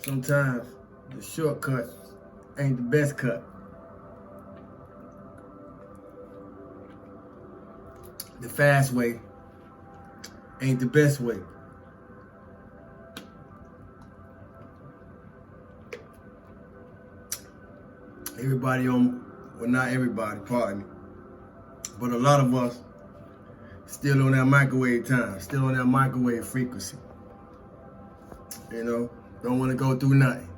Sometimes the shortcut ain't the best cut. The fast way ain't the best way. Everybody well, not everybody, pardon me, but a lot of us still on that microwave time, still on that microwave frequency. You know, don't want to go through nothing.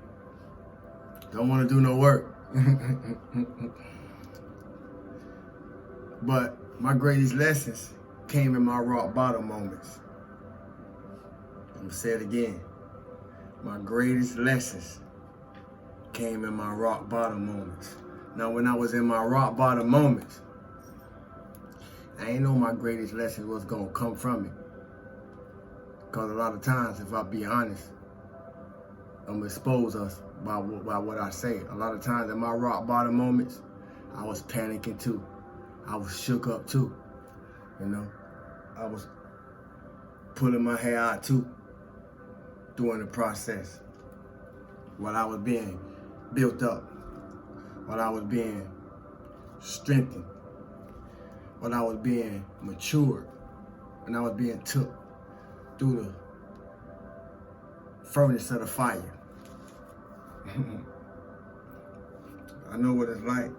Don't want to do no work. But my greatest lessons came in my rock bottom moments. I'm gonna say it again. My greatest lessons came in my rock bottom moments. Now, when I was in my rock bottom moments, I ain't know my greatest lesson was gonna come from it. Because a lot of times, if I be honest, I'm gonna expose us by what I say. A lot of times in my rock bottom moments, I was panicking too. I was shook up too. You know, I was pulling my hair out too during the process. While I was being built up, while I was being strengthened, while I was being matured, when I was being took through the furnace of the fire. I know what it's like.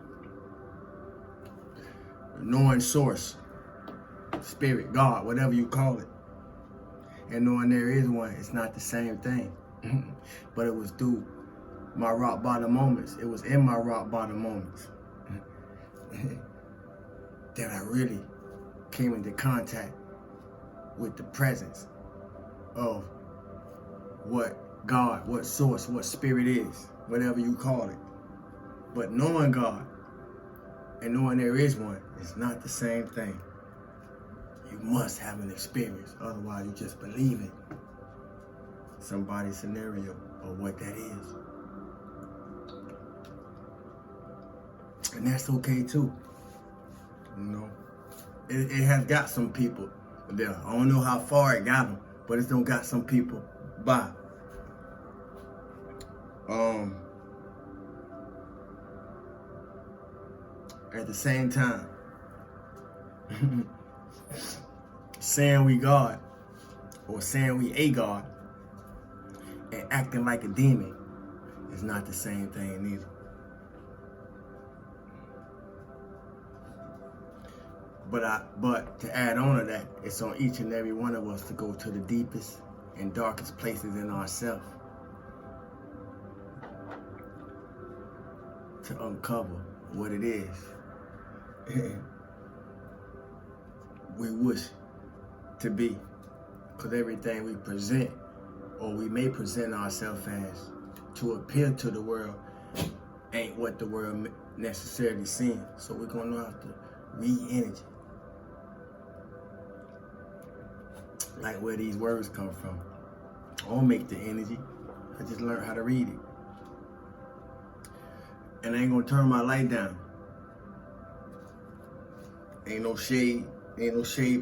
Knowing source, spirit, God, whatever you call it, and knowing there is one, it's not the same thing. But it was through my rock bottom moments. It was in my rock bottom moments that I really came into contact with the presence of what God, what source, what spirit is, whatever you call it. But knowing God and knowing there is one is not the same thing. You must have an experience, otherwise you just believe it. Somebody's scenario of what that is. And that's okay too. You know, it has got some people there. I don't know how far it got them, but it's don't got some people by. At the same time, saying we God or saying we a God and acting like a demon is not the same thing either. But to add on to that, it's on each and every one of us to go to the deepest and darkest places in ourselves to uncover what it is we wish to be. Because everything we present, or we may present ourselves as, to appear to the world, ain't what the world necessarily seeing. So we're going to have to read energy. Like where these words come from. I don't make the energy. I just learned how to read it. And I ain't gonna turn my light down. Ain't no shade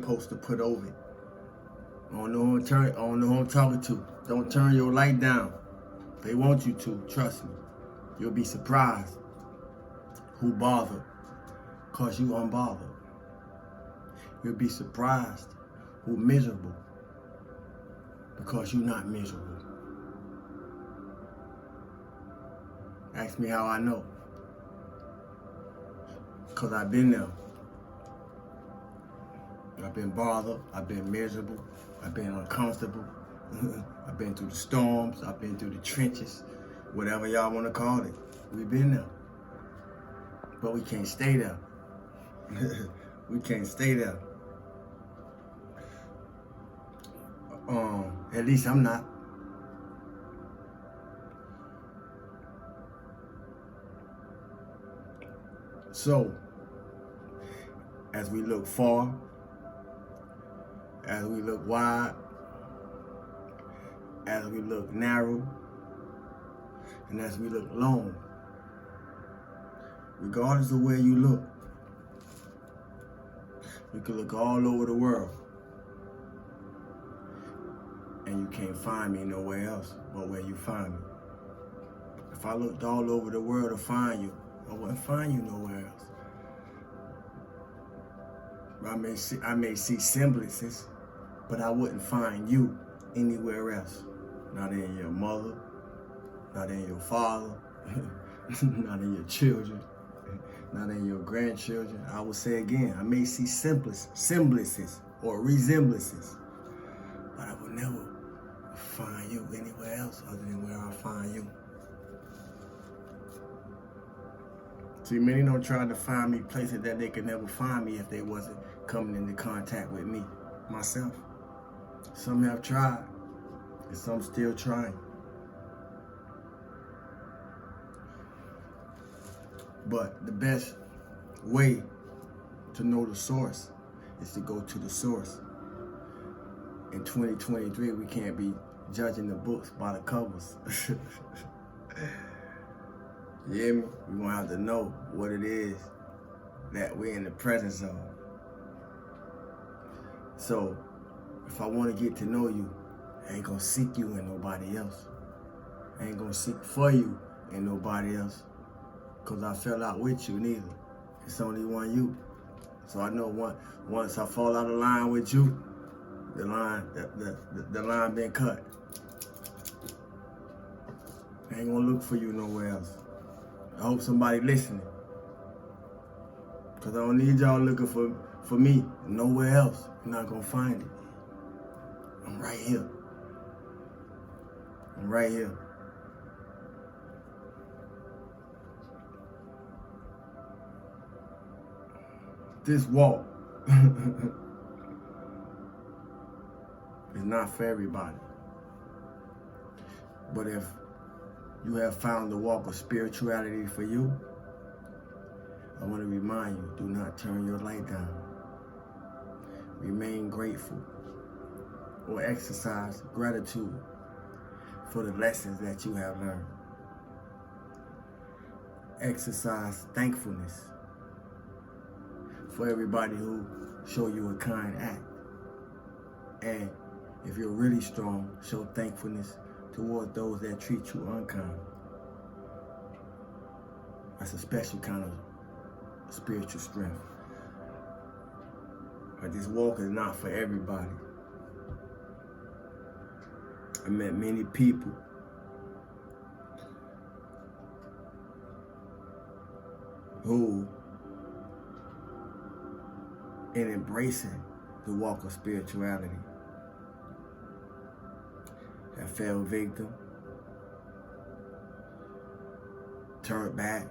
post to put over it. I don't know who I'm talking to. Don't turn your light down. They want you to, trust me. You'll be surprised who bothered, cause you unbothered. You'll be surprised who miserable, because you're not miserable. Ask me how I know. Because I've been there. I've been bothered, I've been miserable, I've been uncomfortable, I've been through the storms, I've been through the trenches, whatever y'all want to call it. We've been there. But we can't stay there. We can't stay there. At least I'm not. So, as we look far, as we look wide, as we look narrow, and as we look long, regardless of where you look, you can look all over the world, and you can't find me nowhere else but where you find me. If I looked all over the world to find you, I wouldn't find you nowhere else. I may see semblances, but I wouldn't find you anywhere else. Not in your mother, not in your father, not in your children, not in your grandchildren. I will say again, I may see semblances or resemblances, but I will never find you anywhere else other than where I find you. See, many don't try to find me places that they could never find me if they wasn't coming into contact with me, myself. Some have tried, and some still trying. But the best way to know the source is to go to the source. In 2023, we can't be judging the books by the covers. You hear me? We're going to have to know what it is that we're in the presence of. So, if I want to get to know you, I ain't going to seek you in nobody else. I ain't going to seek for you in nobody else. Because I fell out with you neither. It's only one you. So I know once I fall out of line with you, the line been cut. I ain't going to look for you nowhere else. I hope somebody listening. Because I don't need y'all looking for me nowhere else. You're not going to find it. I'm right here. I'm right here. This walk is not for everybody. But if you have found the walk of spirituality for you, I want to remind you, do not turn your light down. Remain grateful or exercise gratitude for the lessons that you have learned. Exercise thankfulness for everybody who show you a kind act. And if you're really strong, show thankfulness toward those that treat you unkind. That's a special kind of spiritual strength. But this walk is not for everybody. I met many people who, in embracing the walk of spirituality, that fell victim, turned back,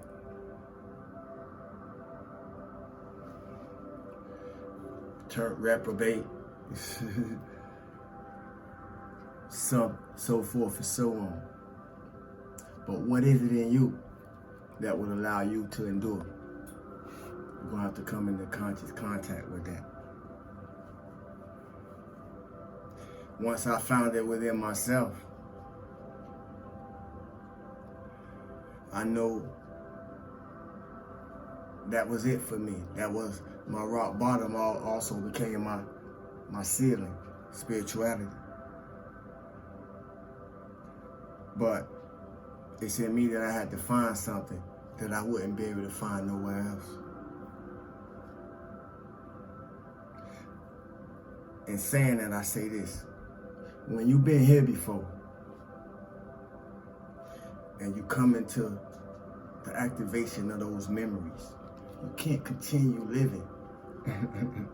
turned reprobate, so forth and so on. But what is it in you that will allow you to endure? You're going to have to come into conscious contact with that. Once I found it within myself, I know that was it for me. That was my rock bottom. Also became my ceiling, spirituality. But it's in me that I had to find something that I wouldn't be able to find nowhere else. In saying that, I say this. When you've been here before and you come into the activation of those memories, you can't continue living. You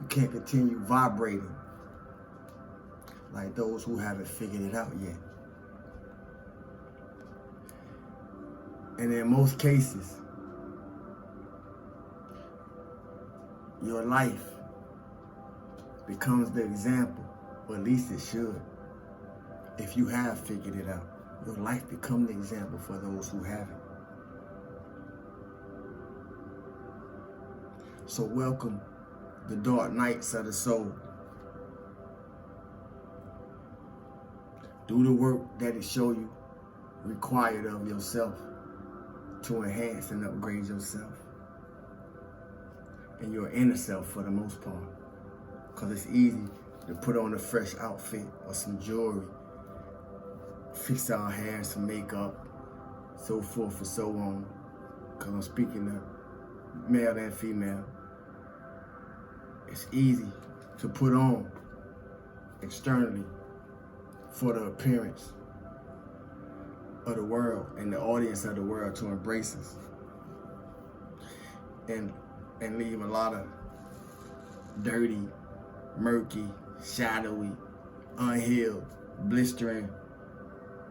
can't continue vibrating like those who haven't figured it out yet. And in most cases, your life becomes the example, or at least it should. If you have figured it out, your life becomes the example for those who haven't. So welcome the dark nights of the soul. Do the work that it show you required of yourself to enhance and upgrade yourself and your inner self for the most part. Because it's easy to put on a fresh outfit or some jewelry, fix our hair, some makeup, so forth and so on. Because I'm speaking to male and female. It's easy to put on externally for the appearance of the world and the audience of the world to embrace us and leave a lot of dirty, murky, shadowy, unhealed, blistering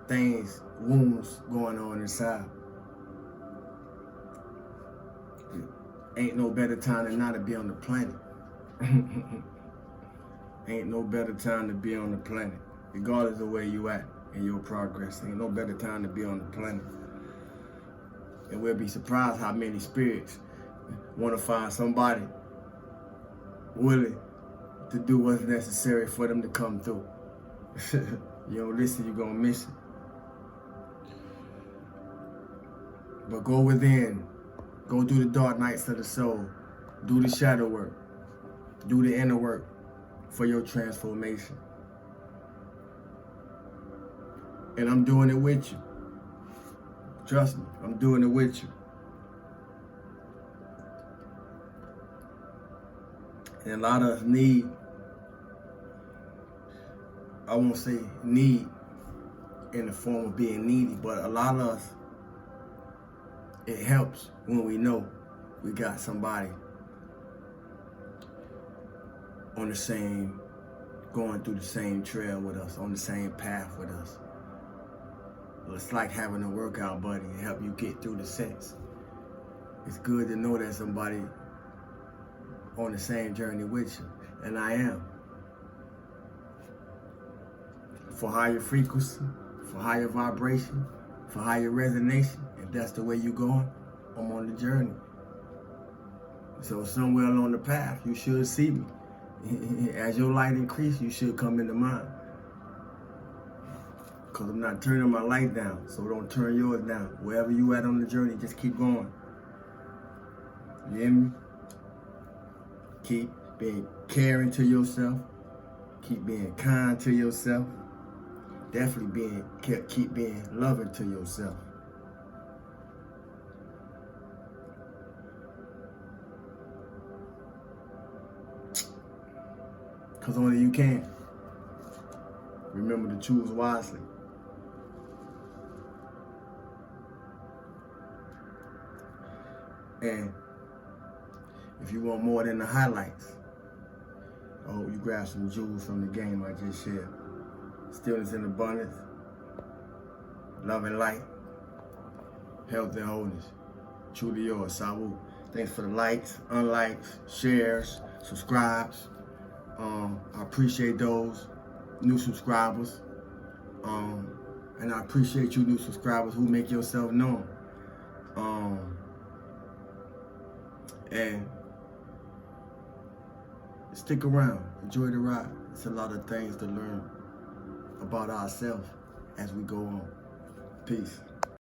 things, wounds going on inside. Ain't no better time than now to be on the planet. Ain't no better time to be on the planet, regardless of where you at in your progress. Ain't no better time to be on the planet. And we'll be surprised how many spirits want to find somebody willing to do what's necessary for them to come through. You don't listen, you're gonna miss it. But go within. Go through the dark nights of the soul. Do the shadow work. Do the inner work for your transformation. And I'm doing it with you. Trust me, I'm doing it with you. And a lot of us need, I won't say need in the form of being needy, but a lot of us, it helps when we know we got somebody on the same, going through the same trail with us, on the same path with us. It's like having a workout buddy to help you get through the sets. It's good to know that somebody on the same journey with you, and I am. For higher frequency, for higher vibration, for higher resonation. If that's the way you're going, I'm on the journey. So somewhere along the path, you should see me. As your light increases, you should come into mine. Because I'm not turning my light down, so don't turn yours down. Wherever you at on the journey, just keep going. You hear me? Keep being caring to yourself. Keep being kind to yourself. Definitely keep being loving to yourself. Because only you can. Remember to choose wisely. And if you want more than the highlights, I hope you grab some jewels from the game I just shared. Stillness and abundance, love and light, health and wholeness. Truly yours, Sawu. Thanks for the likes, unlikes, shares, subscribes. I appreciate those new subscribers. And I appreciate you new subscribers who make yourself known. And stick around, enjoy the ride. It's a lot of things to learn about ourselves as we go on. Peace.